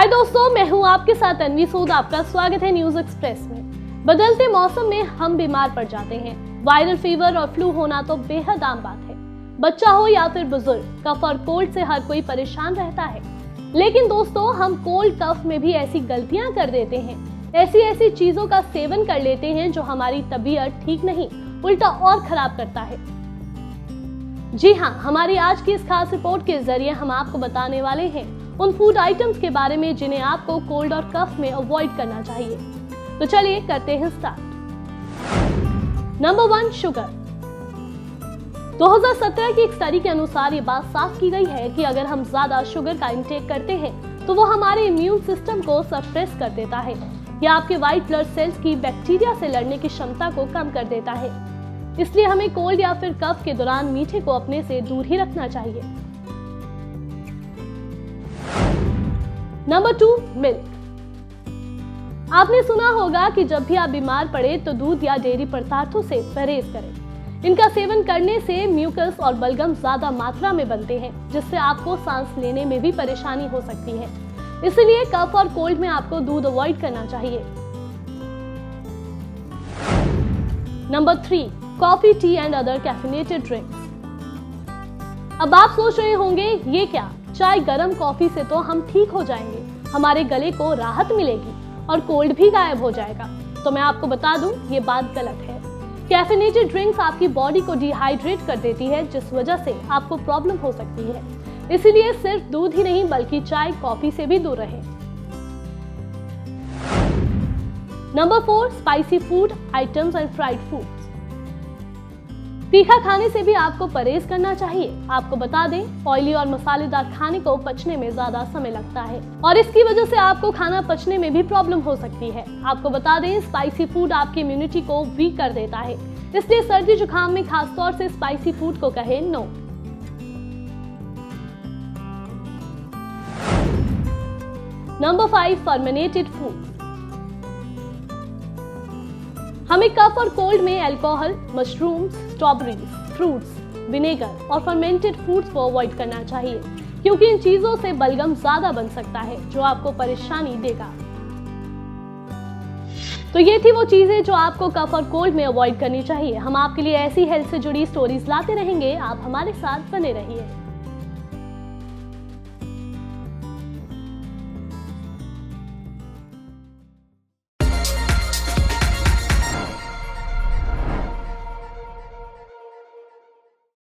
हाय दोस्तों, मैं हूं आपके साथ अन्वी सूद। आपका स्वागत है न्यूज एक्सप्रेस में। बदलते मौसम में हम बीमार पड़ जाते हैं। वायरल फीवर और फ्लू होना तो बेहद आम बात है। बच्चा हो या फिर बुजुर्ग, कफ और कोल्ड से हर कोई परेशान रहता है। लेकिन दोस्तों, हम कोल्ड कफ में भी ऐसी गलतियां कर देते हैं, ऐसी चीजों का सेवन कर लेते हैं जो हमारी तबीयत ठीक नहीं, उल्टा और खराब करता है। जी हाँ, हमारी आज की इस खास रिपोर्ट के जरिए हम आपको बताने वाले हैं उन फूड आइटम्स के बारे में जिन्हें आपको कोल्ड और कफ में अवॉइड करना चाहिए। तो चलिए करते हैं स्टार्ट। Number 1, sugar. 2017 की एक स्टडी के अनुसार ये बात साफ की गई है कि अगर हम ज्यादा शुगर का इंटेक करते हैं तो वो हमारे इम्यून सिस्टम को सप्रेस कर देता है या आपके व्हाइट ब्लड सेल्स की बैक्टीरिया से लड़ने की क्षमता को कम कर देता है। इसलिए हमें कोल्ड या फिर कफ के दौरान मीठे को अपने से दूर ही रखना चाहिए। Number 2, milk. आपने सुना होगा कि जब भी आप बीमार पड़े तो दूध या डेयरी पदार्थों से परहेज करें। इनका सेवन करने से म्यूकस और बलगम ज्यादा मात्रा में बनते हैं, जिससे आपको सांस लेने में भी परेशानी हो सकती है। इसलिए कफ और कोल्ड में आपको दूध अवॉइड करना चाहिए। Number 3, coffee, T and other caffeinated drinks. अब आप सोच रहे होंगे, ये क्या, चाय गरम कॉफी से तो हम ठीक हो जाएंगे, हमारे गले को राहत मिलेगी और कोल्ड भी गायब हो जाएगा। तो मैं आपको बता दूं, ये बात गलत है। कैफिनेटेड ड्रिंक्स आपकी बॉडी को डिहाइड्रेट कर देती है, जिस वजह से आपको प्रॉब्लम हो सकती है। इसीलिए सिर्फ दूध ही नहीं बल्कि चाय, कॉफी से भी दूर रहें। Number 4, spicy food items and fried foods. तीखा खाने से भी आपको परहेज करना चाहिए। आपको बता दें, ऑयली और मसालेदार खाने को पचने में ज्यादा समय लगता है और इसकी वजह से आपको खाना पचने में भी प्रॉब्लम हो सकती है। आपको बता दें, स्पाइसी फूड आपकी इम्यूनिटी को वीक कर देता है, इसलिए सर्दी जुकाम में खासतौर से स्पाइसी फूड को कहें नो। Number 5, fermented food. हमें कफ और कोल्ड में alcohol, mushrooms, strawberries, fruits, vinegar और फर्मेंटेड फूड्स को अवॉइड करना चाहिए, क्योंकि इन चीजों से बलगम ज्यादा बन सकता है जो आपको परेशानी देगा। तो ये थी वो चीजें जो आपको कफ और कोल्ड में अवॉइड करनी चाहिए। हम आपके लिए ऐसी हेल्थ से जुड़ी स्टोरीज लाते रहेंगे। आप हमारे साथ बने रहिए।